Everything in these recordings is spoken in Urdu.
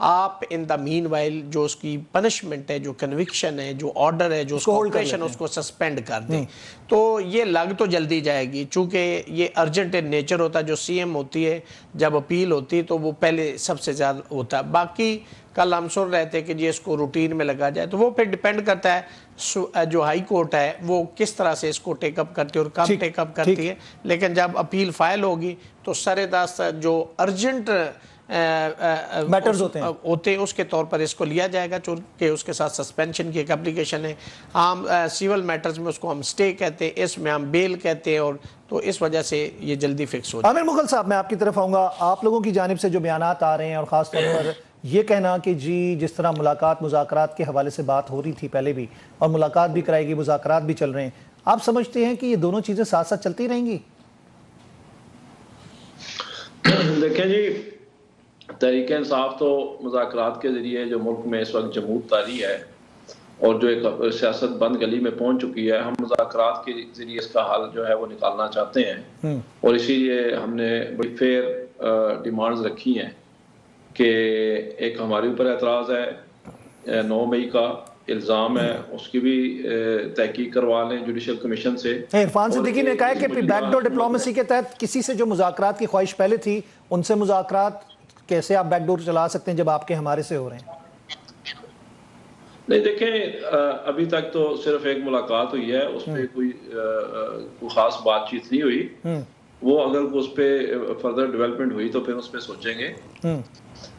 آپ ان دا مین وائل جو اس کی پنشمنٹ ہے، جو کنوکشن ہے، جو آرڈر ہے، جو اس کا آپریشن، اس کو سسپینڈ کر دیں. تو یہ لگ تو جلدی جائے گی، چونکہ یہ ارجنٹ ان نیچر ہوتا ہے. جو سی ایم ہوتی ہے جب اپیل ہوتی ہے تو وہ پہلے سب سے زیادہ ہوتا ہے. باقی کل ہم سن رہے تھے کہ جی اس کو روٹین میں لگا جائے، تو وہ پھر ڈیپینڈ کرتا ہے جو ہائی کورٹ ہے وہ کس طرح سے اس کو ٹیک اپ کرتی ہے اور کب ٹیک اپ کرتی ہے. لیکن جب اپیل فائل ہوگی تو سر دست جو ارجنٹ میٹرز ہوتے ہیں اس کے طور پر اس کو لیا جائے گا، چونکہ اس کے ساتھ سسپینشن کی ایک اپلیکیشن ہے. عام سیول میٹرز میں اس کو ہم سٹے کہتے ہیں، اس میں ہم بیل کہتے ہیں، اور تو اس وجہ سے یہ جلدی فکس ہو جائے. عامر مغل صاحب، میں آپ کی طرف آؤں گا. آپ لوگوں کی جانب سے جو بیانات آ رہے ہیں اور خاص طور پر یہ کہنا کہ جی جس طرح مذاکرات کے حوالے سے بات ہو رہی تھی پہلے بھی، اور ملاقات بھی کرائے گی، مذاکرات بھی چل رہے ہیں، آپ سمجھتے ہیں کہ یہ دونوں چیزیں ساتھ ساتھ چلتی رہیں گی؟ دیکھیں جی، تحریک انصاف تو مذاکرات کے ذریعے جو ملک میں اس وقت جمہور طاری ہے اور جو ایک سیاست بند گلی میں پہنچ چکی ہے، ہم مذاکرات کے ذریعے اس کا حل جو ہے وہ نکالنا چاہتے ہیں. اور اسی لیے ہم نے بڑی فیئر ڈیمانڈز رکھی ہیں کہ ایک ہمارے اوپر اعتراض ہے 9 مئی کا الزام ہے، اس کی بھی تحقیق کروا لیں جوڈیشل کمیشن سے. عرفان صدیقی نے کہا کہ بیک ڈور ڈپلومیسی کے تحت کسی سے جو مذاکرات کی خواہش پہلے تھی ان سے مذاکرات کیسے آپ بیک ڈور چلا سکتے ہیں جب آپ کے ہمارے سے ہو رہے ہیں؟ نہیں دیکھیں، ابھی تک تو صرف ایک ملاقات ہوئی ہے، اس پہ کوئی خاص بات چیت نہیں ہوئی. وہ اگر اس پہ فردر ڈیولپمنٹ ہوئی تو پھر اس پہ سوچیں گے.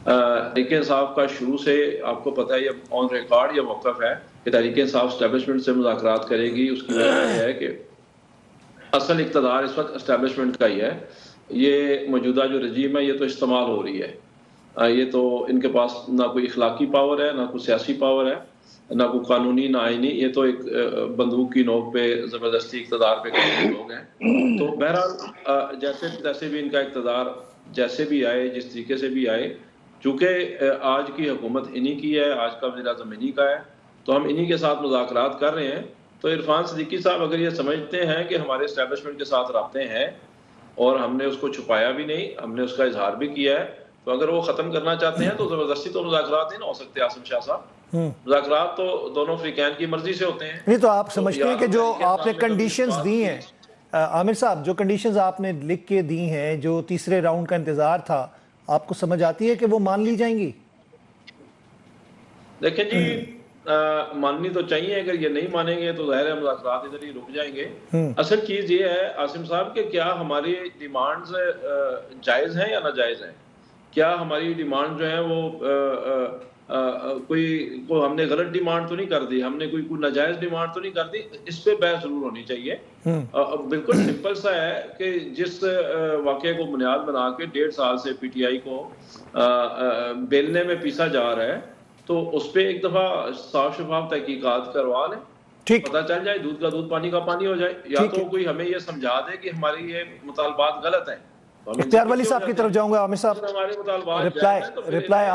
تحریک انصاف کا شروع سے آپ کو پتہ ہے یہ آن ریکارڈ یہ موقف ہے کہ تحریک انصاف اسٹیبلشمنٹ سے مذاکرات کرے گی. اس کی وجہ یہ ہے کہ اصل اقتدار اس وقت اسٹیبلشمنٹ کا ہی ہے. یہ موجودہ جو رجیم ہے یہ تو استعمال ہو رہی ہے. یہ تو ان کے پاس نہ کوئی اخلاقی پاور ہے، نہ کوئی سیاسی پاور ہے، نہ کوئی قانونی نہ آئینی. یہ تو ایک بندوق کی نوک پہ زبردستی اقتدار پہ کھڑے لوگ ہیں. تو بہرحال جیسے بھی ان کا اقتدار جیسے بھی آئے، جس طریقے سے بھی آئے، چونکہ آج کی حکومت انہی کی ہے، آج کا وزیر اعظم انہی کا ہے، تو ہم انہی کے ساتھ مذاکرات کر رہے ہیں. تو عرفان صدیقی صاحب اگر یہ سمجھتے ہیں کہ ہمارے اسٹیبلشمنٹ کے ساتھ رابطے ہیں اور ہم نے اس کو چھپایا بھی نہیں، ہم نے اس کا اظہار بھی کیا ہے، تو اگر وہ ختم کرنا چاہتے ہیں تو زبردستی تو مذاکرات نہیں نہ ہو سکتے. عاصم شاہ صاحب، مذاکرات تو دونوں فریقین کی مرضی سے ہوتے ہیں. نہیں تو آپ سمجھتے ہیں کہ جو آپ نے کنڈیشنز دی ہیں، عامر صاحب، جو کنڈیشنز آپ نے لکھ کے دی ہیں، جو تیسرے راؤنڈ کا انتظار تھا، آپ کو سمجھ آتی ہے کہ وہ مان لی جائیں گی؟ دیکھیں جی، ماننی تو چاہیے. اگر یہ نہیں مانیں گے تو ظاہر ہے مذاکرات ادھر ہی رک جائیں گے. اصل چیز یہ ہے عاصم صاحب کہ کیا ہماری ڈیمانڈز جائز ہیں یا ناجائز ہیں؟ کیا ہماری ڈیمانڈ جو ہیں وہ کوئی ہم نے غلط ڈیمانڈ تو نہیں کر دی، ہم نے کوئی ناجائز ڈیمانڈ تو نہیں کر دی؟ اس پہ بحث ضرور ہونی چاہیے. بالکل سمپل سا ہے کہ جس واقعے کو بنیاد بنا کے 1.5 سال سے پی ٹی آئی کو بیلنے میں پیسا جا رہا ہے، تو اس پہ ایک دفعہ صاف شفاف تحقیقات کروا لیں، پتہ چل جائے، دودھ کا دودھ پانی کا پانی ہو جائے. یا تو کوئی ہمیں یہ سمجھا دے کہ ہماری یہ مطالبات غلط ہیں. اختیار ولی صاحب کی طرف جاؤں گا. عامر صاحب رپلائی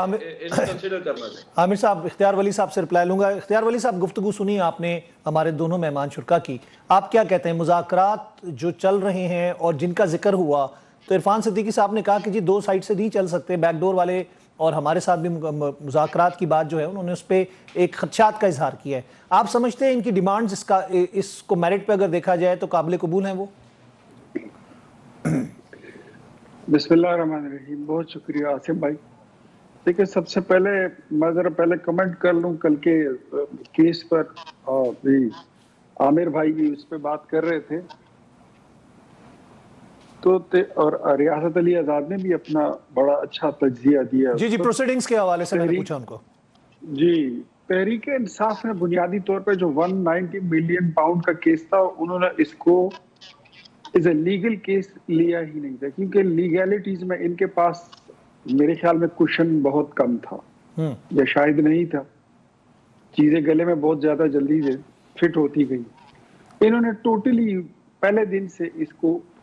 عامر صاحب اختیار ولی صاحب سے رپلائی لوں گا. اختیار ولی صاحب، گفتگو سنی آپ نے ہمارے دونوں مہمان شرکا کی. آپ کیا کہتے ہیں مذاکرات جو چل رہے ہیں اور جن کا ذکر ہوا، تو عرفان صدیقی صاحب نے کہا کہ جی 2 سائٹ سے نہیں چل سکتے، بیک ڈور والے، اور ہمارے ساتھ بھی مذاکرات کی بات جو ہے انہوں نے اس پہ ایک خدشات کا اظہار کیا ہے. آپ سمجھتے ہیں ان کی ڈیمانڈز اس کو میرٹ پہ اگر دیکھا جائے تو قابل قبول ہیں وہ؟ بسم اللہ الرحمن الرحیم. بہت شکریہ عاصم بھائی. دیکھیں، سب سے پہلے میں ذرا پہلے کمنٹ کر لوں کل کے کیس پر. عامر بھائی بھی اس پہ بات کر رہے تھے تو اور ریاست علی آزاد نے بھی اپنا بڑا اچھا تجزیہ دیا. جی پروسیڈنگز کے حوالے سے میں نے پوچھا ان کو. جی، تحریک انصاف نے بنیادی طور پہ جو 190 ملین پاؤنڈ کا کیس تھا، انہوں نے اس کو ایز اے لیگل کیس لیا ہی نہیں تھا، کیونکہ لیگیلٹیز میں ان کے پاس میرے خیال میں کوشن بہت کم تھا یا شاید نہیں تھا. چیزیں گلے میں بہت زیادہ جلدی سے فٹ ہوتی گئی. انہوں نے ٹوٹلی پہلے دن سے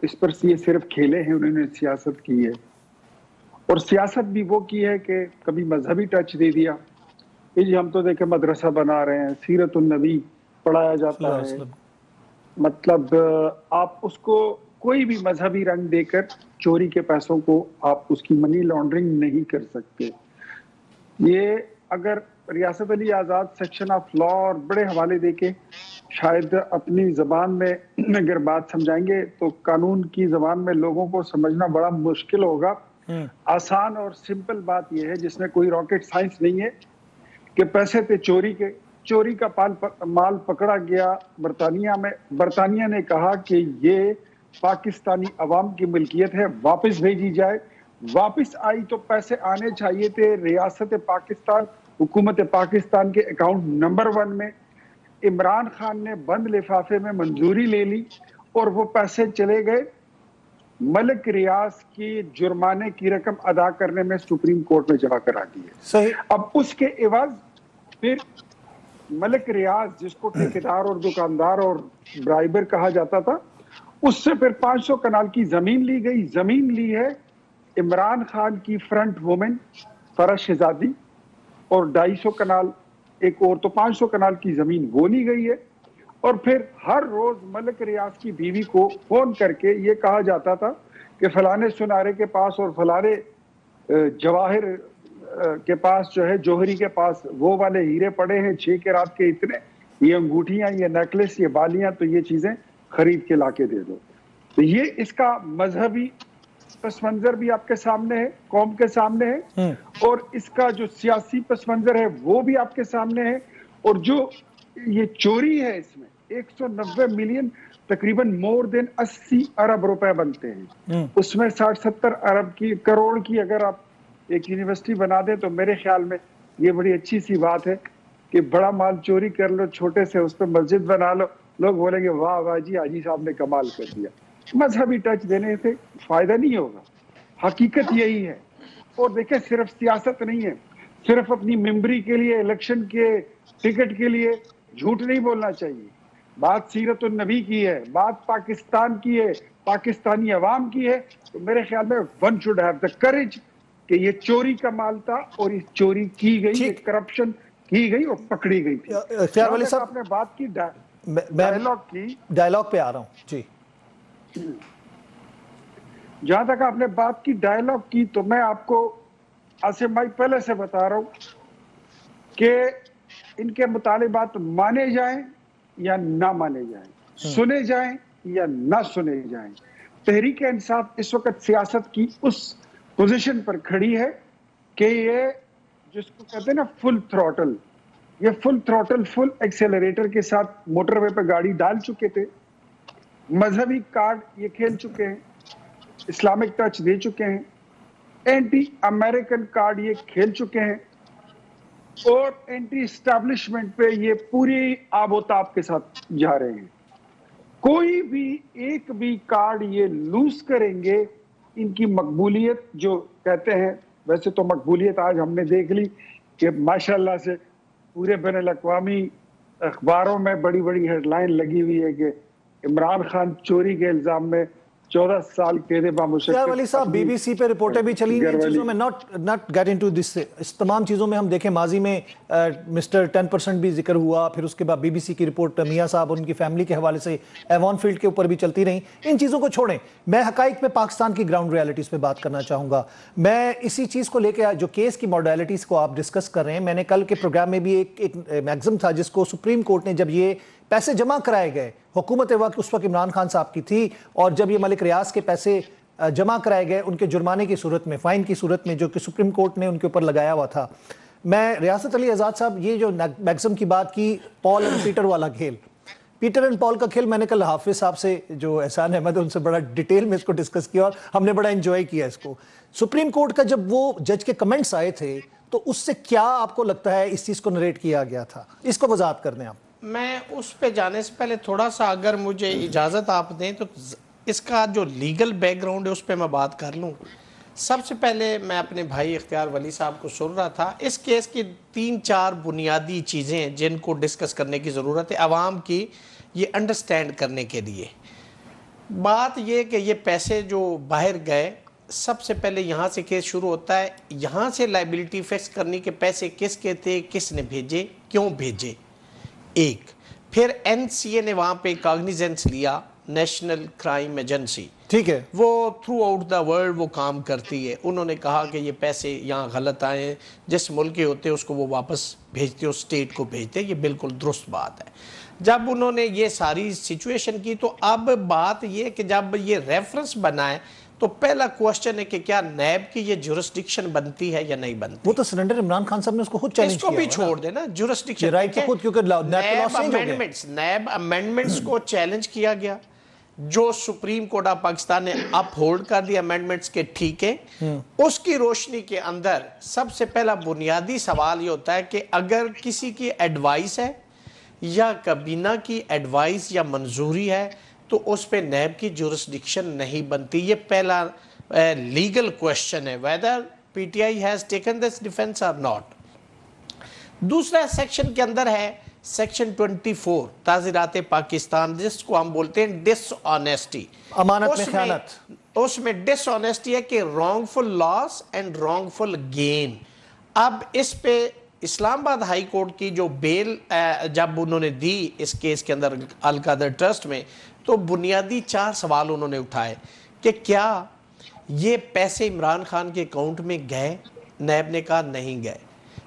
اس پر صرف کھیلے ہیں، انہوں نے سیاست کی ہے. اور سیاست بھی وہ کی ہے کہ کبھی مذہبی ٹچ دے دیا. جی ہم تو دیکھیں مدرسہ بنا رہے ہیں، سیرت النبی پڑھایا جاتا ہے. مطلب آپ اس کو کوئی بھی مذہبی رنگ دے کر چوری کے پیسوں کو آپ اس کی منی لانڈرنگ نہیں کر سکتے. یہ اگر ریاست علی آزاد سیکشن آف لا اور بڑے حوالے دے کے شاید اپنی زبان میں اگر بات سمجھائیں گے تو قانون کی زبان میں لوگوں کو سمجھنا بڑا مشکل ہوگا. آسان اور سمپل بات یہ ہے جس میں کوئی راکٹ سائنس نہیں ہے کہ پیسے تھے چوری کا مال پکڑا گیا برطانیہ میں. برطانیہ نے کہا کہ یہ پاکستانی عوام کی ملکیت ہے, واپس بھیجی جائے. واپس آئی تو پیسے آنے چاہیے تھے ریاست پاکستان, حکومت پاکستان کے اکاؤنٹ نمبر 1 میں. عمران خان نے بند لفافے میں منظوری لے لی اور وہ پیسے چلے گئے. ملک ریاض کی جرمانے کی رقم ادا کرنے میں سپریم کورٹ میں جمع کرا دی ہے. صحیح. اب اس کے عوض پھر ملک ریاض جس کو ٹھیکیدار اور دکاندار اور برائبر کہا جاتا تھا, اس سے پھر 500 کنال کی زمین لی گئی. زمین لی ہے عمران خان کی فرنٹ وومن فرح شہزادی, اور 250 کنال ایک اور, تو 500 کنال کی زمین وہ لی گئی ہے. اور پھر ہر روز ملک ریاض کی بیوی کو فون کر کے یہ کہا جاتا تھا کہ فلانے سنارے کے پاس اور فلانے جواہر کے پاس جو ہے, جوہری کے پاس وہ والے ہیرے پڑے ہیں 6 کے رات کے اتنے, یہ انگوٹھیاں, یہ نیکلس, یہ بالیاں, تو یہ چیزیں خرید کے لا کے دے دو. تو یہ اس کا مذہبی پس منظر بھی آپ کے سامنے ہے, قوم کے سامنے ہے, اور اس کا جو سیاسی پس منظر ہے وہ بھی آپ کے سامنے ہے. اور جو یہ چوری ہے اس میں 190 ملین تقریباً مور دین 80 ارب روپے بنتے ہیں. اس میں 60-70 ارب کی کروڑ کی اگر آپ ایک یونیورسٹی بنا دیں تو میرے خیال میں یہ بڑی اچھی سی بات ہے کہ بڑا مال چوری کر لو, چھوٹے سے اس پہ مسجد بنا لو, لوگ بولیں گے واہ واہ جی حاجی صاحب نے کمال کر دیا. مذہبی ٹچ دینے سے فائدہ نہیں ہوگا, حقیقت یہی ہے. اور دیکھیں صرف سیاست نہیں ہے, صرف اپنی ممبری کے لیے, الیکشن کے ٹکٹ کے لیے جھوٹ نہیں بولنا چاہیے. بات سیرت النبی کی ہے, بات پاکستان کی ہے, پاکستانی عوام کی ہے. تو میرے خیال میں one should have the courage کہ یہ چوری کا مال تھا اور یہ چوری کی گئی, یہ کرپشن کی گئی اور پکڑی گئی تھی. اختیار ولی صاحب, آپ نے بات کی ڈائیلاگ پہ آ رہا ہوں جی. جہاں تک آپ نے بات کی ڈائیلاگ کی, تو میں آپ کو عاصم بھائی پہلے سے بتا رہا ہوں کہ ان کے مطالبات مانے جائیں یا نہ مانے جائیں, سنے جائیں یا نہ سنے جائیں, تحریک انصاف اس وقت سیاست کی اس پوزیشن پر کھڑی ہے کہ یہ جس کو کہتے ہیں نا فل تھروٹل, یہ فل تھروٹل فل ایکسیلریٹر کے ساتھ موٹر وے پہ گاڑی ڈال چکے تھے. مذہبی کارڈ یہ کھیل چکے ہیں, اسلامک ٹچ دے چکے ہیں, اینٹی امریکن کارڈ یہ کھیل چکے ہیں, اور اینٹی اسٹیبلشمنٹ پہ یہ پوری آب و تاب کے ساتھ جا رہے ہیں. کوئی بھی ایک بھی کارڈ یہ لوز کریں گے, ان کی مقبولیت جو کہتے ہیں, ویسے تو مقبولیت آج ہم نے دیکھ لی کہ ماشاءاللہ سے پورے بین الاقوامی اخباروں میں بڑی بڑی ہیڈ لائن لگی ہوئی ہے کہ عمران خان چوری کے الزام میں 14 سال قید بامشقت. ولی صاحب بی بی سی پہ رپورٹیں بھی چلی ہیں ان چیزوں میں, not get into this, اس تمام چیزوں میں ہم دیکھیں ماضی میں مسٹر 10% بھی ذکر ہوا, پھر اس کے بعد بی بی سی کی رپورٹ میاں صاحب اور ان کی فیملی کے حوالے سے ایوان فیلڈ کے اوپر بھی چلتی رہیں. ان چیزوں کو چھوڑیں, میں حقائق پہ پاکستان کی گراؤنڈ ریالٹیز پہ بات کرنا چاہوں گا. میں اسی چیز کو لے کے جو کیس کی موڈیلٹیز کو آپ ڈسکس کر رہے ہیں, میں نے کل کے پروگرام میں بھی ایک میگزم تھا جس کو سپریم کورٹ نے جب یہ پیسے جمع کرائے گئے, حکومت وقت اس وقت عمران خان صاحب کی تھی, اور جب یہ ملک ریاض کے پیسے جمع کرائے گئے ان کے جرمانے کی صورت میں, فائن کی صورت میں, جو کہ سپریم کورٹ نے ان کے اوپر لگایا ہوا تھا. میں ریاست علی آزاد صاحب یہ جو میگزم کی بات کی, پال اینڈ پیٹر والا کھیل, پیٹر اینڈ پال کا کھیل, میں نے کل حافظ صاحب سے جو احسان احمد ہے ان سے بڑا ڈیٹیل میں اس کو ڈسکس کیا اور ہم نے بڑا انجوائے کیا اس کو. سپریم کورٹ کا جب وہ جج کے کمنٹس آئے تھے تو اس سے کیا آپ کو لگتا ہے اس چیز کو نریٹ کیا گیا تھا, اس کو وضاحت کر دیں آپ. میں اس پہ جانے سے پہلے تھوڑا سا اگر مجھے اجازت آپ دیں تو اس کا جو لیگل بیک گراؤنڈ ہے اس پہ میں بات کر لوں. سب سے پہلے میں اپنے بھائی اختیار ولی صاحب کو سن رہا تھا, اس کیس کی 3-4 بنیادی چیزیں ہیں جن کو ڈسکس کرنے کی ضرورت ہے عوام کی یہ انڈرسٹینڈ کرنے کے لیے. بات یہ کہ یہ پیسے جو باہر گئے, سب سے پہلے یہاں سے کیس شروع ہوتا ہے, یہاں سے لائبلٹی فکس کرنی کہ پیسے کس کے تھے, کس نے بھیجے, کیوں بھیجے, ایک. پھر این سی اے نے وہاں پہ کاگنیزنس لیا, نیشنل کرائم ایجنسی، ٹھیک ہے، وہ تھرو آؤٹ دا ورلڈ وہ کام کرتی ہے. انہوں نے کہا کہ یہ پیسے یہاں غلط آئے ہیں، جس ملک کے ہوتے ہیں اس کو وہ واپس بھیجتے ہیں، اس اسٹیٹ کو بھیجتے ہیں. یہ بالکل درست بات ہے. جب انہوں نے یہ ساری سچویشن کی تو اب بات یہ کہ جب یہ ریفرنس بنا ہے تو پہلا کوشچن ہے کہ کیا نیب کی یہ جورسڈکشن بنتی ہے یا نہیں بنتی. وہ تو سرنڈر عمران خان صاحب نے اس کو خود چیلنج اس کیا کو بھی چھوڑ دینا جورسڈکشن رائٹ تو خود، کیونکہ نیب امینڈمنٹس کو چیلنج کیا گیا، جو سپریم کورٹ آف پاکستان نے اپ ہولڈ کر دیا امینڈمنٹس کے ٹھیک ہے. اس کی روشنی کے اندر سب سے پہلا بنیادی سوال یہ ہوتا ہے کہ اگر کسی کی ایڈوائس ہے یا کابینہ کی ایڈوائس یا منظوری ہے تو اس پہ نیب کی جورسڈکشن نہیں بنتی. یہ پہلا لیگل کوشچن ہے whether PTI has taken this defense or not. دوسرا سیکشن کے اندر ہے سیکشن 24 تعزیرات پاکستان، جس کو ہم بولتے ہیں ڈس آنیسٹی، امانت میں خیانت. اس میں ڈس آنیسٹی ہے کہ wrongful loss and wrongful gain. اب اس پہ اسلام آباد ہائی کورٹ کی جو بیل جب انہوں نے دی اس کیس کے اندر القادر ٹرسٹ میں، تو بنیادی 4 سوال انہوں نے اٹھائے کہ کیا یہ پیسے عمران خان کے اکاؤنٹ میں گئے. نیب نے کہا نہیں گئے.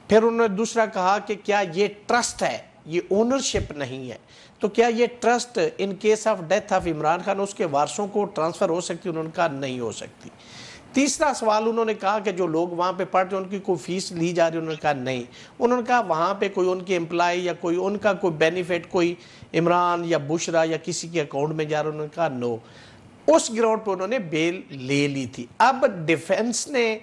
پھر انہوں نے دوسرا کہا کہ کیا یہ ٹرسٹ ہے، یہ اونرشپ نہیں ہے، تو کیا یہ trust in case of death of Imran Khan اس کے وارثوں کو ٹرانسفر ہو سکتی. انہوں نے کہا نہیں ہو سکتی. تیسرا سوال انہوں نے کہا کہ جو لوگ وہاں پہ پڑھتے ہیں ان کی کوئی فیس لی جا رہی ہے. انہوں نے کہا نہیں. انہوں نے کہا وہاں پہ کوئی ان کے امپلائی یا کوئی ان کا کوئی بینیفٹ کوئی عمران یا بشرا یا کسی کے اکاؤنٹ میں جا رہا ہے. انہوں نے کہا نو. اس گراؤنڈ پہ انہوں نے بیل لے لی تھی. اب ڈیفنس نے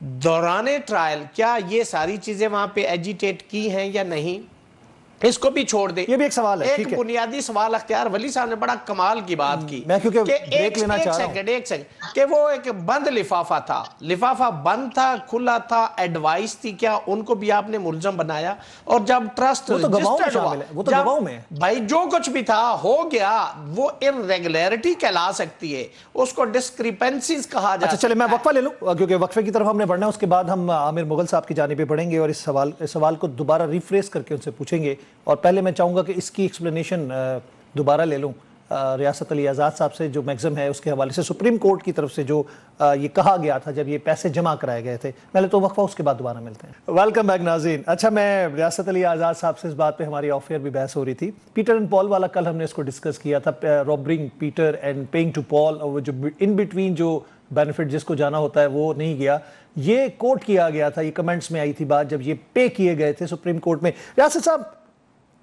دوران ٹرائل کیا یہ ساری چیزیں وہاں پہ ایجیٹیٹ کی ہیں یا نہیں، اس کو بھی چھوڑ دیں. یہ بھی ایک سوال ہے. ایک بنیادی سوال اختیار ولی صاحب نے بڑا کمال کی بات کی. میں کیونکہ بریک لینا چاہ رہا ہوں. ایک سیکنڈ کہ وہ ایک بند لفافہ تھا، لفافہ بند تھا، کھلا تھا، ایڈوائس تھی، کیا ان کو بھی آپ نے ملزم بنایا؟ اور جب ٹرسٹ وہ تو گواہوں میں شامل ہے، وہ تو گواہوں میں بھائی جو کچھ بھی تھا ہو گیا، وہ irregularity کہلا سکتی ہے، اس کو ڈسکریپنسیز کہا جاتا ہے. اچھا چلے میں وقفہ لے لوں کیونکہ وقفے کی طرف ہم نے بڑھنا ہے. اس کے بعد ہم عامر مغل صاحب کی جانب پہ بڑھیں گے اور اس سوال کو دوبارہ ریفریز کر کے ان سے پوچھیں گے. اور پہلے میں چاہوں گا کہ اس کی ایکسپلینیشن دوبارہ لے لوں ریاست علی آزاد صاحب سے، جو میگزم ہے اس کے حوالے سے سپریم کورٹ کی طرف سے جو یہ کہا گیا تھا جب یہ پیسے جمع کرائے گئے تھے. پہلے تو وقفہ، اس کے بعد دوبارہ ملتے ہیں. ویلکم بیک ناظرین. اچھا میں ریاست علی آزاد صاحب سے اس بات پہ ہماری آف ایئر بھی بحث ہو رہی تھی. پیٹر اینڈ پال والا کل ہم نے اس کو ڈسکس کیا تھا، رابرنگ پیٹر اینڈ پیئنگ ٹو پال، اور جو ان بٹوین جو بینیفٹ جس کو جانا ہوتا ہے وہ نہیں گیا. یہ کوٹ کیا گیا تھا، یہ کمنٹس میں آئی تھی بات جب یہ پے کیے گئے تھے سپریم کورٹ میں. ریاست صاحب،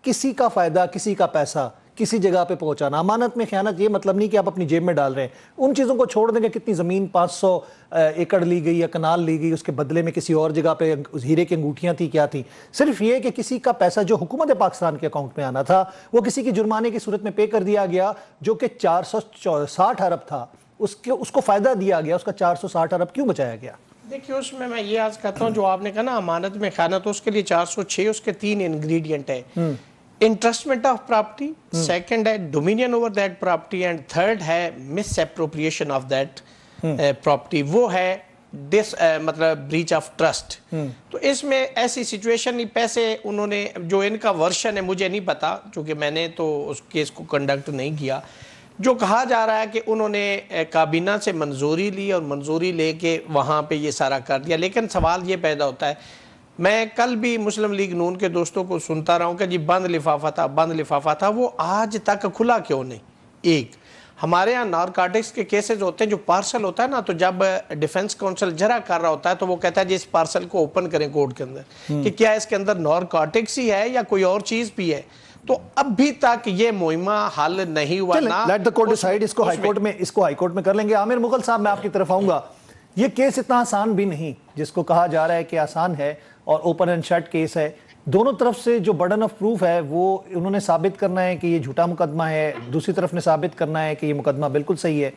کسی کا فائدہ، کسی کا پیسہ کسی جگہ پہ پہنچانا، امانت میں خیانت، یہ مطلب نہیں کہ آپ اپنی جیب میں ڈال رہے ہیں. ان چیزوں کو چھوڑ دیں گے. کتنی زمین 500 ایکڑ لی گئی یا کنال لی گئی، اس کے بدلے میں کسی اور جگہ پہ ہیرے کی انگوٹھیاں تھی، کیا تھی. صرف یہ کہ کسی کا پیسہ جو حکومت پاکستان کے اکاؤنٹ میں آنا تھا وہ کسی کی جرمانے کی صورت میں پے کر دیا گیا، جو کہ 460 ارب تھا. اس کو فائدہ دیا گیا، اس کا 460 ارب کیوں بچایا گیا؟ دیکھیے اس میں یہ آج کہتا ہوں جو آپ نے کہا نا امانت میں خیانت، اس کے لیے 406 اس کے 3 انگریڈینٹ ہے. انٹرسٹمنٹ آف پراپرٹی، سیکنڈ ہے dominion over that property, and third ہے مس اپروپریشن آف دیٹ پراپرٹی، وہ ہے مطلب بریچ آف ٹرسٹ. تو اس میں ایسی سچویشن نہیں، پیسے انہوں نے جو ان کا ورشن ہے مجھے نہیں پتا چونکہ میں نے تو اس کیس کو کنڈکٹ نہیں کیا. جو کہا جا رہا ہے کہ انہوں نے کابینہ سے منظوری لی اور منظوری لے کے وہاں پہ یہ سارا کر دیا. لیکن سوال یہ پیدا ہوتا ہے، میں کل بھی مسلم لیگ نون کے دوستوں کو سنتا رہا ہوں کہ جی بند لفافہ تھا، بند لفافہ تھا، وہ آج تک کھلا کیوں نہیں؟ ایک ہمارے ہاں نارکاٹکس کے کیسز ہوتے ہیں، جو پارسل ہوتا ہے نا، تو جب ڈیفنس کونسل جرا کر رہا ہوتا ہے تو وہ کہتا ہے جی اس پارسل کو اوپن کریں کورٹ کے اندر کہ کیا اس کے اندر نارکاٹکس ہی ہے یا کوئی اور چیز بھی ہے. تو ابھی تک یہ مہمہ حل نہیں ہوا. Let the court decide. اس کو ہائی کورٹ میں کر لیں گے. عامر مغل صاحب، میں آپ کی طرف آؤں گا. یہ کیس اتنا آسان بھی نہیں جس کو کہا جا رہا ہے کہ آسان ہے اور اوپن اینڈ شٹ کیس ہے. دونوں طرف سے جو برڈن آف پروف ہے وہ انہوں نے ثابت کرنا ہے کہ یہ جھوٹا مقدمہ ہے، دوسری طرف نے ثابت کرنا ہے کہ یہ مقدمہ بالکل صحیح ہے.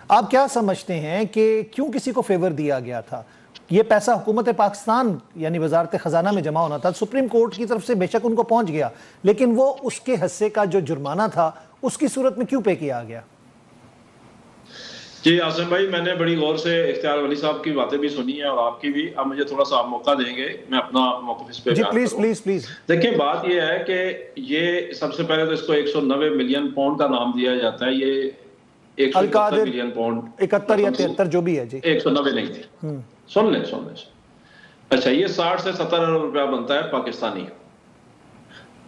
آپ کیا سمجھتے ہیں کہ کیوں کسی کو فیور دیا گیا تھا؟ یہ پیسہ حکومت پاکستان یعنی وزارت خزانہ میں جمع ہونا تھا، سپریم کورٹ کی طرف سے بے شک ان کو پہنچ گیا، لیکن وہ اس کے حصے کا جو جرمانہ تھا اس کی صورت میں کیوں پے کیا گیا؟ جی آصم بھائی، میں نے بڑی غور سے اختیار ولی صاحب کی باتیں بھی سنی ہیں اور آپ کی بھی. اب مجھے تھوڑا سا آپ موقع دیں گے میں اپنا موقف اس پہ جی بیان پلیز کروں. Please please. دیکھیں بات یہ ہے کہ یہ سب سے پہلے تو اس کو 190 ملین پاؤنڈ کا نام دیا جاتا ہے. یہ 171 القادر ملین پاؤنڈ 71 یا 73 جو بھی ہے. جی 190 نہیں تھی. سن لیں. اچھا، یہ 60 سے 70 ارب روپیہ بنتا ہے پاکستانی.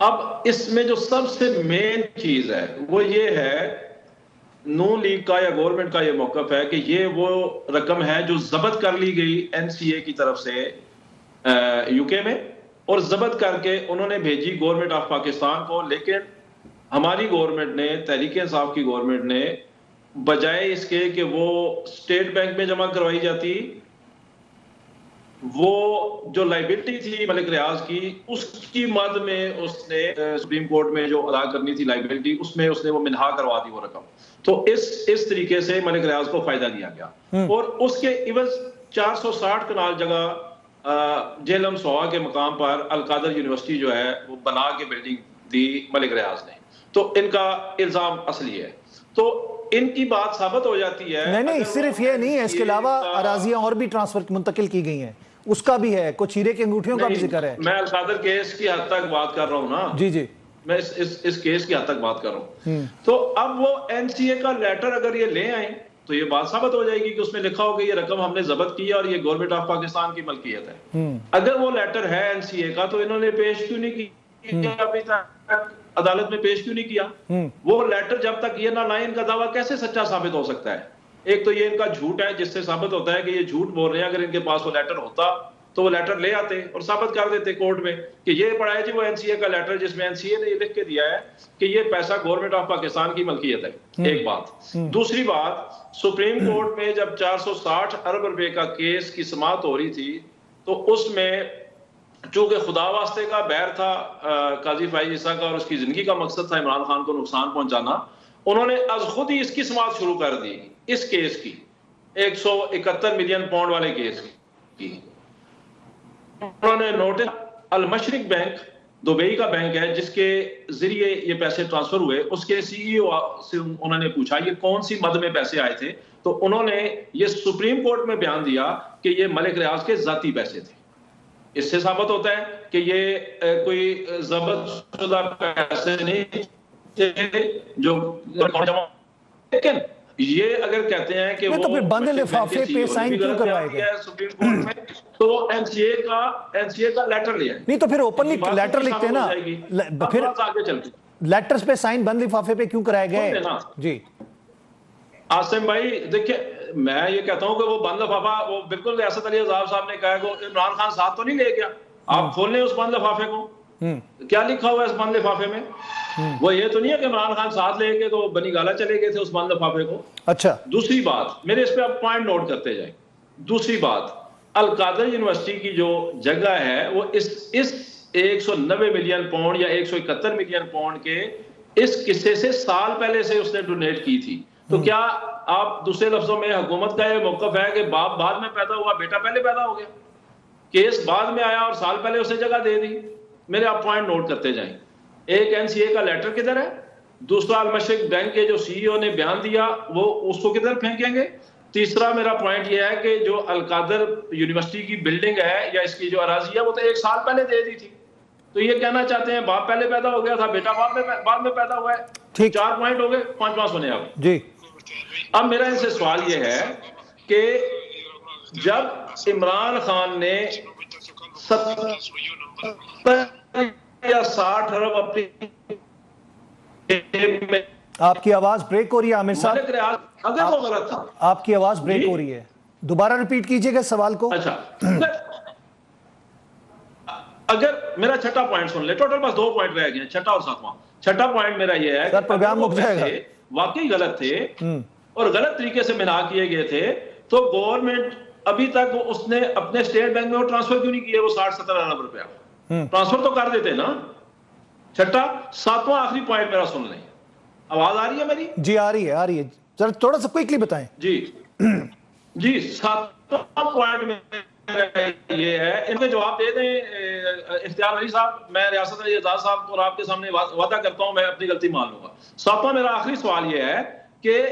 اب اس میں جو سب سے مین چیز ہے وہ یہ ہے، نون لیگ کا یا گورنمنٹ کا یہ موقف ہے کہ یہ وہ رقم ہے جو ضبط کر لی گئی این سی اے کی طرف سے یو کے میں، اور ضبط کر کے انہوں نے بھیجی گورنمنٹ آف پاکستان کو. لیکن ہماری گورنمنٹ نے، تحریک انصاف کی گورنمنٹ نے، بجائے اس کے کہ وہ اسٹیٹ بینک میں جمع کروائی جاتی، وہ جو لائبلٹی تھی ملک ریاض کی، اس کی مد میں اس نے سپریم کورٹ میں جو ادا کرنی تھی لائبلٹی، اس میں اس نے وہ منہا کروا دی وہ رقم. تو اس طریقے سے ملک ریاض کو فائدہ دیا گیا. اور اس کے عوض 460 کنال جگہ جہلم سوا کے مقام پر القادر یونیورسٹی جو ہے وہ بنا کے بلڈنگ دی ملک ریاض نے. تو ان کا الزام اصلی ہے. تو ان کی بات ثابت ہو جاتی ہے. نہیں صرف یہ نہیں ہے، اس کے علاوہ اراضیاں اور بھی ٹرانسفر منتقل کی گئی ہیں، اس کا بھی ہے، کچھ ہیرے کی انگوٹھیوں کا بھی ذکر ہے. میں القادر کیس کی حد تک بات کر رہا ہوں نا. جی جی، میں اس کیس کی حد تک بات کر رہا ہوں. تو اب وہ این سی اے کا لیٹر اگر یہ لے آئیں تو یہ بات ثابت ہو جائے گی کہ اس میں لکھا ہوگا یہ رقم ہم نے ضبط کی ہے اور یہ گورنمنٹ آف پاکستان کی ملکیت ہے. اگر وہ لیٹر ہے این سی اے کا تو انہوں نے پیش کیوں نہیں کی ابھی تک عدالت میں پیش کیوں نہیں کیا؟ وہ لیٹر جب تک یہ نہ لائیں ان کا دعویٰ کیسے سچا ثابت ہو سکتا ہے؟ ایک تو یہ ان کا جھوٹ ہے جس سے ثابت ہوتا ہے کہ یہ جھوٹ بول رہے ہیں. اگر ان کے پاس وہ لیٹر ہوتا تو وہ لیٹر لے آتے اور ثابت کر دیتے کورٹ میں کہ یہ پڑا ہے جی وہ این سی اے کا لیٹر جس میں این سی اے نے یہ لکھ کے دیا ہے کہ یہ پیسہ گورنمنٹ آف پاکستان کی ملکیت ہے. ایک بات. دوسری بات، سپریم کورٹ میں جب 460 ارب روپے کا کیس کی سماعت ہو رہی تھی تو اس میں چونکہ خدا واسطے کا بیر تھا قاضی فائز عیسیٰ کا اور اس کی زندگی کا مقصد تھا عمران خان کو نقصان پہنچانا، انہوں نے از خود ہی اس کی سماعت شروع کر دی، اس کیس کی 171 ملین پاؤنڈ والے کیس کی. انہوں نے نوٹس المشرق بینک، دبئی کا بینک ہے جس کے ذریعے یہ پیسے ٹرانسفر ہوئے، اس کے سی ای او سے انہوں نے پوچھا یہ کون سی مد میں پیسے آئے تھے، تو انہوں نے یہ سپریم کورٹ میں بیان دیا کہ یہ ملک ریاض کے ذاتی پیسے تھے. اس سے ثابت ہوتا ہے کہ یہ کوئی ضبط شدہ پیسے نہیں تھے جو، لیکن یہ اگر کہتے ہیں کہ تو پھر بند لفافے پہ سائن کیوں کروائے گئے سپریم کورٹ میں، تو این سی اے کا لیٹر لیا نہیں تو پھر اوپنلی لیٹر لکھتے ہیں نا، پھر لیٹرز پہ سائن بند لفافے پہ کیوں کرائے گئے؟ جی آصم بھائی دیکھیں، میں یہ کہتا ہوں کہ وہ بند لفافہ وہ بالکل ریاست علی عذاب صاحب نے کہا کہ عمران خان ساتھ تو نہیں لے گیا. آپ کھول لیں اس بند لفافے کو، کیا لکھا ہوا ہے اس بند لفافے میں؟ وہ یہ تو نہیں ہے کہ عمران خان ساتھ لے کے تو بنی گالا چلے گئے تھے اس بند لفافے کو. اچھا، دوسری بات، میرے اس پہ آپ پوائنٹ نوٹ کرتے جائیں. دوسری بات، القادر یونیورسٹی کی جو جگہ ہے وہ اس 190 ملین پاؤنڈ یا 171 ملین پاؤنڈ کے اس قصے سے سال پہلے سے اس نے ڈونیٹ کی تھی. تو کیا آپ دوسرے لفظوں میں حکومت کا یہ موقف ہے کہ باپ بعد میں پیدا ہوا بیٹا پہلے پیدا ہو گیا، کیس بعد میں آیا اور سال پہلے اسے جگہ دے دی؟ میرے آپ پوائنٹ نوٹ کرتے جائیں. ایک این سی اے کا لیٹر کدھر ہے؟ دوسرا المشرق بینک کے جو سی ای او نے بیان دیا وہ اس کو کدھر پھینکیں گے؟ تیسرا میرا پوائنٹ یہ ہے کہ جو القادر یونیورسٹی کی بلڈنگ ہے یا اس کی جو اراضی ہے وہ تو 1 سال پہلے دے دی تھی. تو یہ کہنا چاہتے ہیں باپ پہلے پیدا ہو گیا تھا بیٹا بعد میں پیدا ہوا ہے. 4 پوائنٹ ہو گئے، 5واں سنے آپ. جی اب میرا ان سے سوال یہ ہے کہ جب عمران خان نے 70 یا 60 ارب اپنی، آپ کی آواز بریک ہو رہی ہے عامر صاحب، اگر وہ غلط تھا. آپ کی آواز بریک ہو رہی ہے، دوبارہ ریپیٹ کیجئے گا سوال کو. اچھا، اگر میرا چھٹا پوائنٹ سن لے، ٹوٹل بس 2 پوائنٹ رہ گئے، چھٹا اور 7واں. چھٹا پوائنٹ میرا یہ ہے سر پروگرام مک جائے گا، واقعی غلط تھے اور غلط طریقے سے منع کیے گئے تھے تو گورنمنٹ ابھی تک اس نے اپنے اسٹیٹ بینک میں وہ ٹرانسفر کیوں نہیں کیے؟ وہ 60-70 ارب روپیہ ٹرانسفر تو کر دیتے نا. چھٹا 7واں آخری پوائنٹ میرا سن لیں. آواز آ رہی ہے میری؟ جی آ رہی ہے. ذرا تھوڑا سا کوئکلی بتائیں. جی 7واں پوائنٹ میں یہ ہے، ان میں جواب دے دیں اختیار علی صاحب. میں ریاست علی اعزاز صاحب اور آپ کے سامنے وعدہ کرتا ہوں میں اپنی غلطی مان لوں گا. 7واں میرا آخری سوال یہ ہے کہ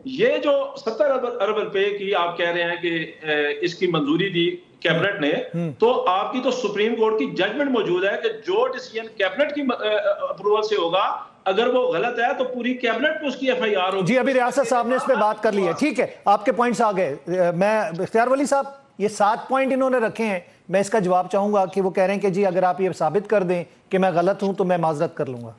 یہ جو 70 ارب روپے کی آپ کہہ رہے ہیں کہ اس کی منظوری دی کیبنٹ نے, تو آپ کی تو سپریم کورٹ کی ججمنٹ موجود ہے کہ جو ڈیسیژن کیبنٹ کی اپروول سے ہوگا اگر وہ غلط ہے تو پوری کیبنٹ پہ اس کی ایف آئی آر ہوگی. جی ابھی ریاست صاحب نے اس پہ بات کر لی ہے, ٹھیک ہے آپ کے پوائنٹس آ گئے. میں اختیار ولی صاحب یہ 7 پوائنٹ انہوں نے رکھے ہیں, میں اس کا جواب چاہوں گا کہ وہ کہہ رہے ہیں کہ جی اگر آپ یہ ثابت کر دیں کہ میں غلط ہوں تو میں معذرت کر لوں گا.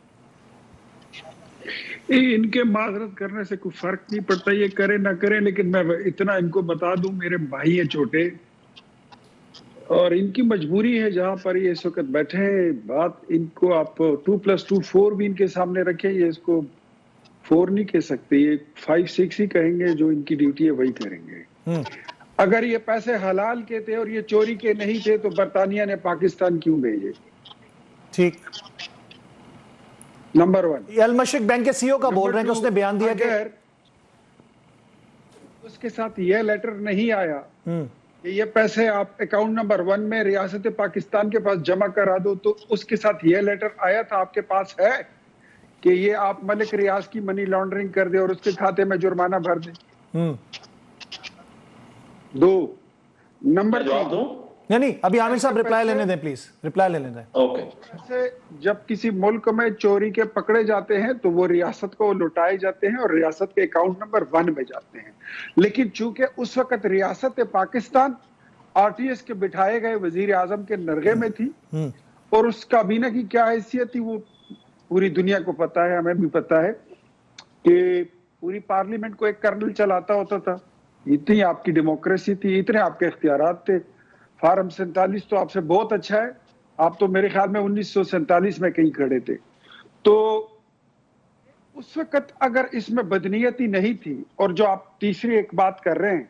ان کے معذرت کرنے سے کوئی فرق نہیں پڑتا, یہ کرے نہ کرے, لیکن میں اتنا ان کو بتا دوں, میرے بھائی ہیں چھوٹے اور ان کی مجبوری ہے جہاں پر یہ اس وقت بیٹھے ہیں, بات ان کو آپ 2+2 4 بھی ان کے سامنے رکھیں, یہ اس کو 4 نہیں کہہ سکتے, یہ 5-6 ہی کہیں گے, جو ان کی ڈیوٹی ہے وہی کریں گے. اگر یہ پیسے حلال کے تھے اور یہ چوری کے نہیں تھے تو برطانیہ نے پاکستان کیوں بھیجے؟ ٹھیک, نمبر 1. المشرق بینک کے سی او کا بول رہے ہیں کہ اس نے بیان دیا کہ اس کے ساتھ یہ لیٹر نہیں آیا کہ یہ پیسے آپ اکاؤنٹ نمبر 1 میں ریاست پاکستان کے پاس جمع کرا دو, تو اس کے ساتھ یہ لیٹر آیا تھا آپ کے پاس ہے کہ یہ آپ ملک ریاض کی منی لانڈرنگ کر دے اور اس کے کھاتے میں جرمانہ بھر دیں؟ 2. نمبر 3. نہیں ابھی عامر صاحب رپلائی لینے دیں, پلیز رپلائی لینے دیں. اوکے. جب کسی ملک میں چوری کے پکڑے جاتے ہیں تو وہ ریاست کو لوٹائے جاتے ہیں اور ریاست کے اکاؤنٹ نمبر 1 میں جاتے ہیں, لیکن چونکہ اس وقت ریاست پاکستان آر ٹی ایس کے بٹھائے گئے وزیر اعظم کے نرغے میں تھی اور اس کابینہ کی کیا حیثیت تھی وہ پوری دنیا کو پتا ہے, ہمیں بھی پتا ہے کہ پوری پارلیمنٹ کو ایک کرنل چلاتا ہوتا تھا. اتنی آپ کی ڈیموکریسی تھی, اتنے آپ کے اختیارات تھے. فارم 47 تو آپ سے بہت اچھا ہے, آپ تو میرے خیال میں 1947 میں کہیں کھڑے تھے. تو اس وقت اگر اس میں بدنیتی نہیں تھی, اور جو آپ تیسری ایک بات کر رہے ہیں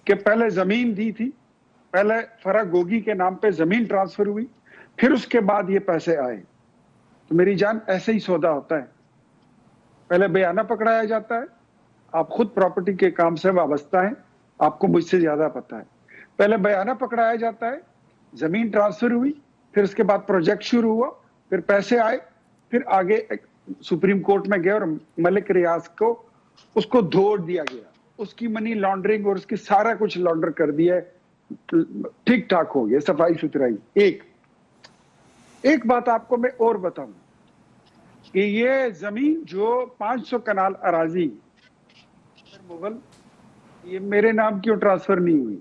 کہ پہلے زمین دی تھی, پہلے فرا گوگی کے نام پہ زمین ٹرانسفر ہوئی, پھر اس کے بعد یہ پیسے آئے, تو میری جان ایسے ہی سودا ہوتا ہے. پہلے بیانہ پکڑایا جاتا ہے, آپ خود پراپرٹی کے کام سے وابستہ ہیں, آپ کو مجھ سے زیادہ پتا ہے. پہلے بیانہ پکڑایا جاتا ہے, زمین ٹرانسفر ہوئی, پھر اس کے بعد پروجیکٹ شروع ہوا, پھر پیسے آئے, پھر آگے سپریم کورٹ میں گئے اور ملک ریاض کو اس کو دھوڑ دیا گیا, اس کی منی لانڈرنگ اور اس کی سارا کچھ لانڈر کر دیا, ٹھیک ٹھاک ہو گیا, صفائی ستھرائی. ایک بات آپ کو میں اور بتاؤں کہ یہ زمین جو 500 کنال اراضی مغل, یہ میرے نام کیوں ٹرانسفر نہیں ہوئی,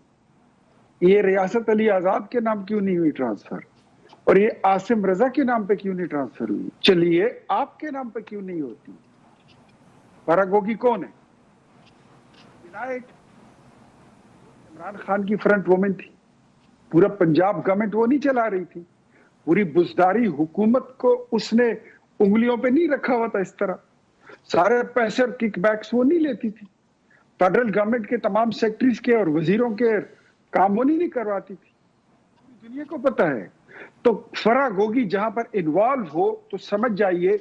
یہ ریاست علی آزاد کے نام کیوں نہیں ہوئی ٹرانسفر, اور یہ عاصم رضا کے نام پہ کیوں نہیں ٹرانسفر ہوئی؟ چلیے آپ کے نام پہ کیوں نہیں ہوتی؟ فرا گوگی کون ہے؟ عمران خان کی فرنٹ وومن تھی, پورا پنجاب گورنمنٹ وہ نہیں چلا رہی تھی, پوری بزداری حکومت کو اس نے انگلیوں پہ نہیں رکھا ہوا تھا اس طرح, سارے پیسے اور کک بیکس وہ نہیں لیتی تھی, فیڈرل گورنمنٹ کے تمام سیکٹریز کے اور وزیروں کے کام وہ نہیں کرواتی تھی, دنیا کو پتا ہے. تو فرا گوگی جہاں پر انوالو ہو تو سمجھ جائیے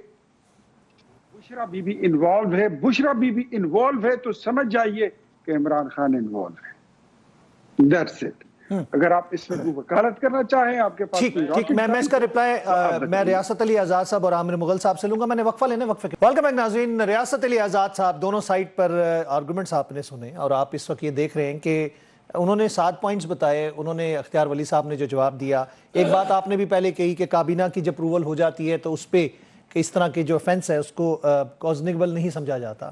بشرا بی بی انوالو ہے, بشرا بی بی انوالو ہے تو سمجھ جائیے کہ عمران خان انوالو ہے. That's it. اگر آپ اس میں وکالت کرنا چاہیں, آپ کے پاس ٹھیک, میں اس کا رپلائی میں ریاست علی آزاد صاحب اور عامر مغل صاحب سے لوں گا. میں نے وقفہ لینے, وقفے کے ویلکم بیک ناظرین. ریاست علی آزاد صاحب دونوں سائٹ پر آرگومنٹس آپ نے سنے, اور آپ اس وقت یہ دیکھ رہے ہیں کہ انہوں نے 7 پوائنٹس بتائے, انہوں نے اختیار ولی صاحب نے جو جواب دیا. ایک بات آپ نے بھی پہلے کہی کہ کابینہ کی جب اپروول ہو جاتی ہے تو اس پہ کہ اس طرح کی جو افینس ہے اس کو کازنیبل نہیں سمجھا جاتا.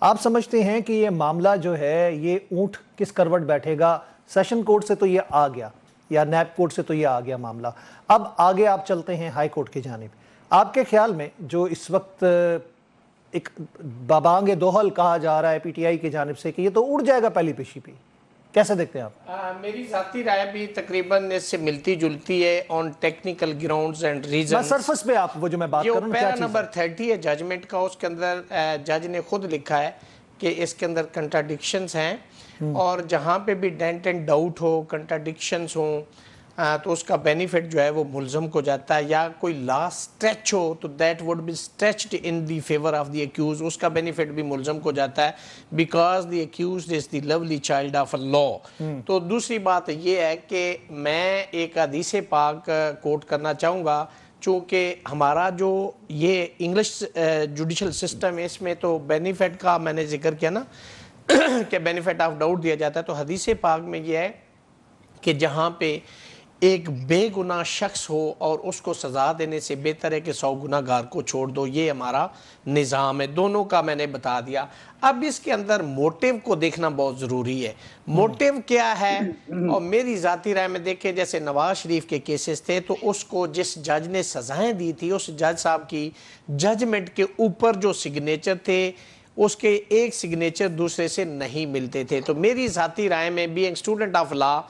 آپ سمجھتے ہیں کہ یہ معاملہ جو ہے یہ اونٹ کس کروٹ بیٹھے گا؟ سیشن کورٹ سے تو یہ آ گیا, یا نیب کورٹ سے تو یہ آ گیا معاملہ, اب آگے آپ چلتے ہیں ہائی کورٹ کی جانب. آپ کے خیال میں جو اس وقت ایک بابانگ دوحل کہا جا رہا ہے پی ٹی آئی کی جانب سے کہ یہ تو اڑ جائے گا پہلی پیشی پہ, کیسے دیکھتے ہیں آپ؟ میری ذاتی رائے بھی تقریباً اس سے ملتی جلتی ہے on technical grounds and reasons. Surface پہ آپ وہ جو میں بات کر رہا ہوں, پیرا نمبر 30 ہے ججمنٹ کا, اس کے اندر جج نے خود لکھا ہے کہ اس کے اندر کنٹراڈکشنز ہیں, اور جہاں پہ بھی ڈینٹ اینڈ ڈاؤٹ ہو, کنٹراڈکشنز ہوں, تو اس کا بینیفٹ جو ہے وہ ملزم کو جاتا ہے, یا کوئی لا اسٹریچ ہو تو that would be stretched in the favour of the accused, اس کا بینیفٹ بھی ملزم کو جاتا ہے, because the accused is the lovely child of a law. تو دوسری بات یہ ہے کہ میں ایک حدیث پاک کوٹ کرنا چاہوں گا, چونکہ ہمارا جو یہ انگلش جوڈیشل سسٹم ہے اس میں تو بینیفٹ کا میں نے ذکر کیا نا کہ بینیفٹ آف ڈاؤٹ دیا جاتا ہے, تو حدیث پاک میں یہ ہے کہ جہاں پہ ایک بے گناہ شخص ہو اور اس کو سزا دینے سے بہتر ہے کہ 100 گناہ گار کو چھوڑ دو, یہ ہمارا نظام ہے. دونوں کا میں نے بتا دیا. اب اس کے اندر موٹیو کو دیکھنا بہت ضروری ہے. موٹیو کیا ہے؟ اور میری ذاتی رائے میں دیکھیں, جیسے نواز شریف کے کیسز تھے تو اس کو جس جج نے سزائیں دی تھی اس جج صاحب کی ججمنٹ کے اوپر جو سگنیچر تھے اس کے ایک سگنیچر دوسرے سے نہیں ملتے تھے. تو میری ذاتی رائے میں بینگ اسٹوڈنٹ آف لا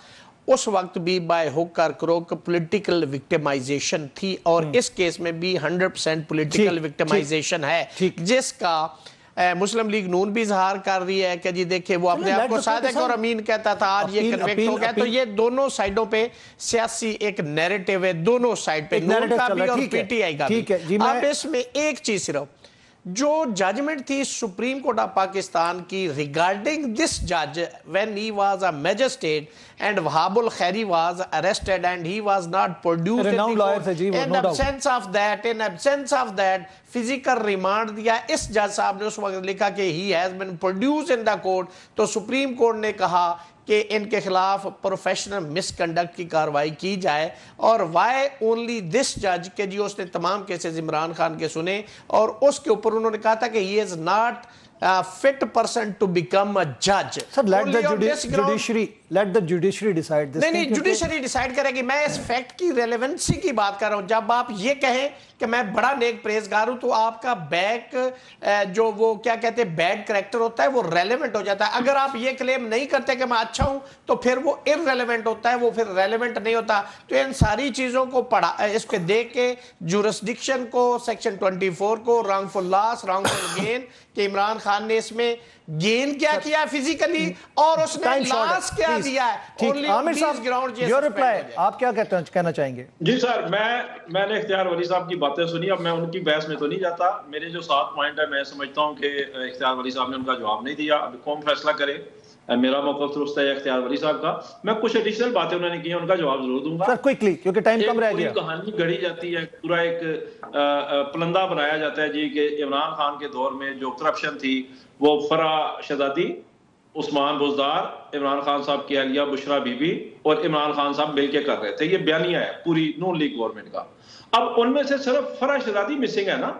اس وقت بھی بائی ہک اور کروک پولیٹیکل وکٹمائزیشن تھی, اور اس کیس میں بھی 100% پولیٹیکل وکٹمائزیشن ہے, جس کا مسلم لیگ نون بھی اظہار کر رہی ہے کہ جی دیکھیں وہ اپنے آپ کو صادق اور امین کہتا تھا, آج یہ کنویکٹ ہو گیا. تو یہ دونوں سائیڈوں پہ سیاسی ایک نیریٹیو ہے, دونوں سائیڈ پہ, نون کا بھی اور پی ٹی آئی کا بھی. اب اس میں ایک چیز صرف جو ججمنٹ تھی سپریم کورٹ آف پاکستان کی ریگارڈنگ دس جج when he was a magistrate and Wahab Alkhairi was arrested and he was not produced in the court, in absence of that physical remand دیا. اس جج صاحب نے اس وقت لکھا کہ he has been produced in the court, تو سپریم کورٹ نے کہا کہ ان کے خلاف پروفیشنل مس کنڈکٹ کی کاروائی کی جائے. اور وائی اونلی دس جج کہ جی اس نے تمام کیسز عمران خان کے سنے اور اس کے اوپر انہوں نے کہا تھا کہ he is not fit person to become a judge. Sir, let the judiciary decide this. نہیں جوڈیشری ڈیسائیڈ کرے گی. میں اس فیکٹ کی ریلیونسی کی بات کر رہا ہوں. جب آپ یہ کہیں کہ میں بڑا نیک پریزگار ہوں تو آپ کا بیک جو وہ کیا کہتے ہیں بیڈ کریکٹر ہوتا ہے وہ ریلیونٹ ہو جاتا ہے. اگر آپ یہ کلیم نہیں کرتے کہ میں اچھا ہوں تو پھر وہ ارریلیونٹ ہوتا ہے, وہ پھر ریلیونٹ نہیں ہوتا. تو ان ساری چیزوں کو پڑھا اس پہ دیکھ کے جورسڈکشن کو, سیکشن 24 کو, رانگ فل لاس, رانگ فل گین, کہ عمران خان نے اس میں گین کیا فزیکلی اور اس نے لاس کیا دیا ہے. عامر صاحب یور ریپلائی, آپ کیا کہنا چاہیں گے؟ جی سر, میں نے اختیار ولی صاحب کی باتیں سنی. اب میں ان کی بحث میں تو نہیں جاتا. میرے جو 7 پوائنٹ ہے میں سمجھتا ہوں کہ اختیار ولی صاحب نے ان کا جواب نہیں دیا. اب قوم فیصلہ کرے, میرا موقف درست ہے اختیار ولی صاحب کا. میں کچھ ایڈیشنل باتیں انہوں نے کی ہیں, ان کا جواب ضرور دوں گا. سر کوئکلی کیونکہ ٹائم کم رہ گیا. کہانی گھڑی جاتی ہے, پورا ایک پلندہ بنایا جاتا ہے جی کہ عمران خان کے دور میں جو کرپشن تھی وہ فرح شہزادی, عثمان بزدار, عمران خان صاحب کی اہلیہ بشرا بی بی اور عمران خان صاحب مل کے کر رہے تھے. یہ بیانیہ ہے پوری نون لیگ گورنمنٹ کا. اب ان میں سے صرف فرح شہزادی مسنگ ہے نا.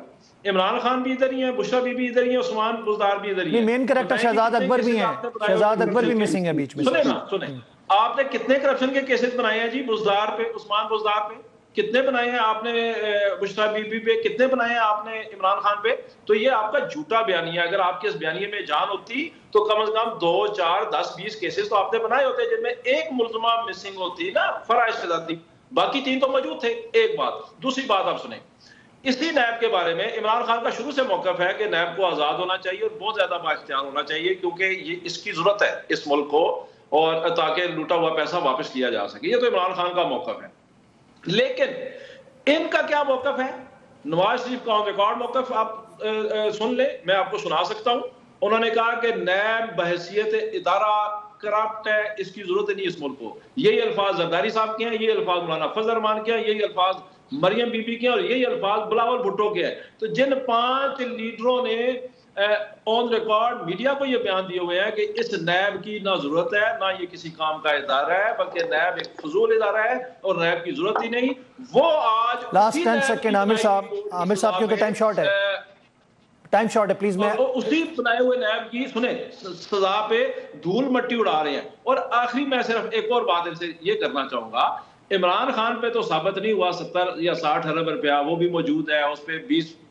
عمران خان بھی ادھر ہی ہیں, بشرا بی بی ادھر ہی ہیں, عثمان بزدار بھی ادھر ہی ہیں. مین کریکٹر شہزاد اکبر بھی ہیں, شہزاد اکبر بھی مسنگ ہے بیچ میں. سنیں آپ نے کتنے کرپشن کے کیسز بنائے ہیں جی بزدار پہ, عثمان بزدار پہ کتنے بنائے ہیں آپ نے, بشرا بی بی پہ کتنے بنائے ہیں آپ نے, عمران خان پہ. تو یہ آپ کا جھوٹا بیانیہ ہے. اگر آپ کے اس بیانیے میں جان ہوتی تو کم از کم 2, 4, 10, 20 کیسز تو آپ نے بنائے ہوتے جن میں ایک ملزمہ مسنگ ہوتی نا, فرح شہزادی, باقی 3 تو موجود تھے. ایک بات. دوسری بات آپ سنیں, اسی نیب کے بارے میں عمران خان کا شروع سے موقف ہے کہ نیب کو آزاد ہونا چاہیے اور بہت زیادہ بااختیار ہونا چاہیے, کیونکہ یہ اس کی ضرورت ہے اس ملک کو, اور تاکہ لوٹا ہوا پیسہ واپس کیا جا سکے. یہ تو عمران خان کا موقف ہے. لیکن ان کا کیا موقف ہے؟ نواز شریف کا آن ریکارڈ موقف آپ سن لیں, میں آپ کو سنا سکتا ہوں. انہوں نے کہا کہ نیب بحیثیت ادارہ کرپٹ ہے, اس کی ضرورت نہیں اس ملک کو. یہی الفاظ زرداری صاحب کے ہیں, یہی الفاظ مولانا فضل الرحمان کے ہیں, یہی الفاظ مریم بی بی کے ہیں, اور یہی الفاظ بلاول بھٹو کے ہیں. تو جن 5 لیڈروں نے آن ریکارڈ میڈیا کو یہ بیان دیے ہوئے ہیں کہ اس نیب کی نہ ضرورت ہے نہ یہ کسی کام کا ادارہ ہے, بلکہ نیب ایک فضول ادارہ ہے اور نیب کی ضرورت ہی نہیں, وہ آج لاسٹ 10 سیکنڈ عامر صاحب کیونکہ ٹائم شارٹ ہے, ٹائم شارٹ ہے پلیز. میں اسی بنائے ہوئے نیب کی سنیں سزا پہ دھول مٹی اڑا رہے ہیں. اور آخری میں صرف ایک اور بات ان سے یہ کرنا چاہوں گا, عمران خان پہ تو ثابت نہیں ہوا 70 یا 60 ارب روپیہ, وہ بھی موجود ہے, اس پہ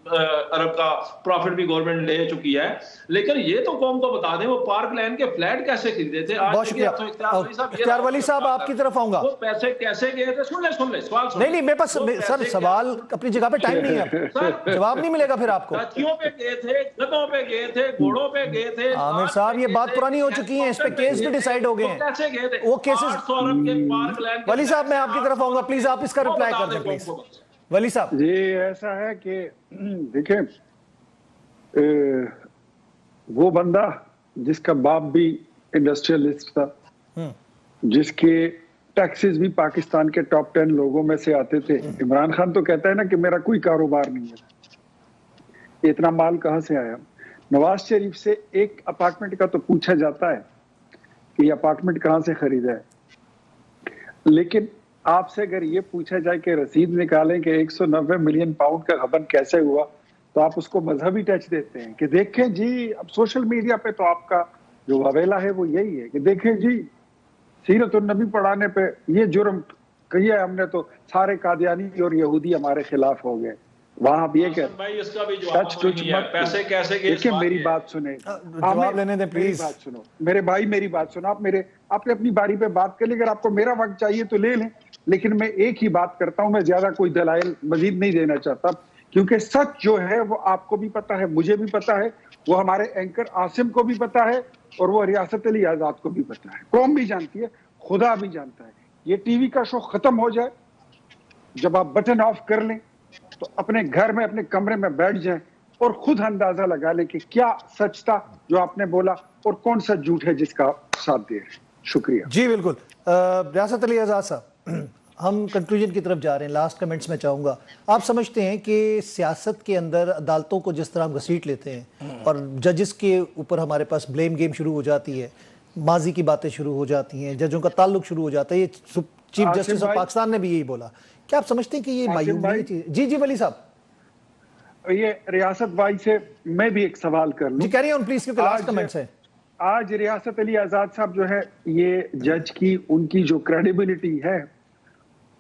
ارب کا پروفٹ بھی گورنمنٹ لے چکی ہے. لیکن یہ تو قوم کو بتا دیں وہ پارک لین کے فلیٹ کیسے خریدے تھے. بہت شکریہ اختیار ولی صاحب, آپ کی طرف آؤں گا. وہ پیسے کیسے گئے تھے, سن لیں سوال. نہیں میرے پاس سر سوال اپنی جگہ پہ ٹائم نہیں ہے, جواب نہیں ملے گا پھر آپ کو. ہاتھیوں پہ گئے تھے, گدھوں پہ گئے تھے, گھوڑوں پہ گئے تھے. عامر صاحب یہ بات پرانی ہو چکی ہیں, اس پہ کیس بھی ڈیسائیڈ ہو گئے ہیں. کیسے گئے تھے وہ کیسز. 800 ارب کے پارک لین. ولی صاحب میں آپ کی طرف آؤں گا, پلیز آپ اس کا رپلائی کر دیں پلیز. ولی صاحب جی ایسا ہے کہ دیکھیں وہ بندہ جس کا باپ بھی انڈسٹریلسٹ تھا, جس کے ٹیکسز بھی پاکستان کے ٹاپ 10 لوگوں میں سے آتے تھے. عمران خان تو کہتا ہے نا کہ میرا کوئی کاروبار نہیں ہے, اتنا مال کہاں سے آیا. نواز شریف سے ایک اپارٹمنٹ کا تو پوچھا جاتا ہے کہ یہ اپارٹمنٹ کہاں سے خریدا ہے, لیکن آپ سے اگر یہ پوچھا جائے کہ رسید نکالیں کہ 190 ملین پاؤنڈ کا غبن کیسے ہوا, تو آپ اس کو مذہبی ٹچ دیتے ہیں کہ دیکھیں جی اب سوشل میڈیا پہ تو آپ کا جو واویلا ہے وہ یہی ہے کہ دیکھیں جی سیرت النبی پڑھانے پہ یہ جرم کیا ہے ہم نے, تو سارے قادیانی اور یہودی ہمارے خلاف ہو گئے. وہاں آپ یہ کہتے ہیں پیسے کیسے گئے. دیکھیں میری بات سنیں, جواب لینے دیں پلیز. بات سنو میرے بھائی, میری بات سنو. آپ نے اپنی باری پہ بات کر لی, اگر آپ کو میرا وقت چاہیے تو لے لیں, لیکن میں ایک ہی بات کرتا ہوں, میں زیادہ کوئی دلائل مزید نہیں دینا چاہتا, کیونکہ سچ جو ہے وہ آپ کو بھی پتا ہے, مجھے بھی پتا ہے, وہ ہمارے اینکر عاصم کو بھی پتا ہے, اور وہ ریاست علی آزاد کو بھی پتا ہے, قوم بھی جانتی ہے, خدا بھی جانتا ہے. یہ ٹی وی کا شو ختم ہو جائے, جب آپ بٹن آف کر لیں تو اپنے گھر میں اپنے کمرے میں بیٹھ جائیں اور خود اندازہ لگا لیں کہ کیا سچ تھا جو آپ نے بولا اور کون سا جھوٹ ہے جس کا آپ ساتھ دے رہے ہیں. شکریہ. جی بالکل. ریاست علی آزاد صاحب, ہم کنکلوژن کی طرف جا رہے ہیں, لاسٹ کمنٹس میں چاہوں گا. آپ سمجھتے ہیں کہ سیاست کے اندر عدالتوں کو جس طرح ہم گھسیٹ لیتے ہیں اور ججز کے اوپر ہمارے پاس بلیم گیم شروع ہو جاتی ہے, ماضی کی باتیں شروع ہو جاتی ہیں, ججوں کا تعلق شروع ہو جاتا ہے, یہ چیف جسٹس آف پاکستان نے بھی یہی بولا, کیا آپ سمجھتے ہیں کہ یہ مایوب چیز؟ جی ولی صاحب. یہ ریاست بھائی سے میں بھی ایک سوال کر لوں. جی کیری آن پلیز, کیونکہ لاسٹ کمنٹس ہے. آج ریاست علی آزاد صاحب جو ہے, یہ جج کی ان کی جو کریڈیبلٹی ہے,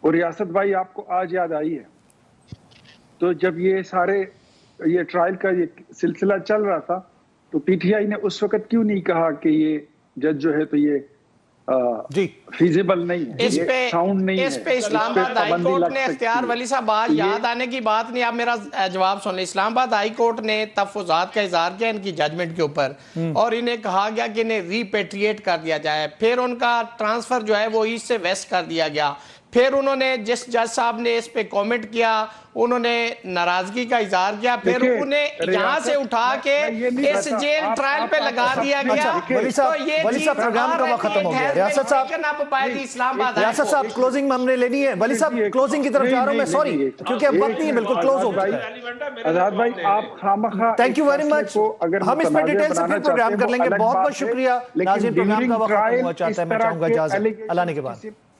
اور ریاست بھائی آپ کو آج یاد آئی ہے, تو جب یہ ٹرائل کا یہ سلسلہ چل رہا تھا تو پی ٹی آئی نے اس وقت کیوں نہیں کہا کہ یہ جج جو ہے تو یہ فیزیبل نہیں ہے, اس پہ اسلام آباد ہائی کورٹ نے اختیار ولی صاحب آج یاد آنے کی بات نہیں, آپ میرا جواب سن لیں. اسلام آباد ہائی کورٹ نے تفوضات کا اظہار کیا ان کی ججمنٹ کے اوپر, اور انہیں کہا گیا کہ انہیں ریپیٹریٹ کر دیا جائے, پھر ان کا ٹرانسفر جو ہے وہ ایسٹ سے ویسٹ کر دیا گیا. پھر انہوں نے جس جج صاحب نے اس پہ کومنٹ کیا انہوں نے ناراضگی کا اظہار کیا, پھر انہیں یہاں سے اٹھا کے اس جیل ٹرائل پہ لگا دیا گیا. ولی صاحب پروگرام کا وقت ختم ہو گیا. ریاست صاحب کلوزنگ میں ہم نے لینی ہے. ولی صاحب کلوزنگ کی طرف جا رہا ہوں میں, سوری کیونکہ اب وقت نہیں ہے, بالکل کلوز ہو چکا ہے. آزاد بھائی آپ خامخواہ تھینک یو ویری مچ, ہم اس پہ ڈیٹیل سے پھر پروگرام کر لیں گے. بہت بہت شکریہ ناظرین, پروگرام کا وقت ختم ہوا چاہتا ہے, میں چاہوں گا اجازت اللہ نے کے بعد.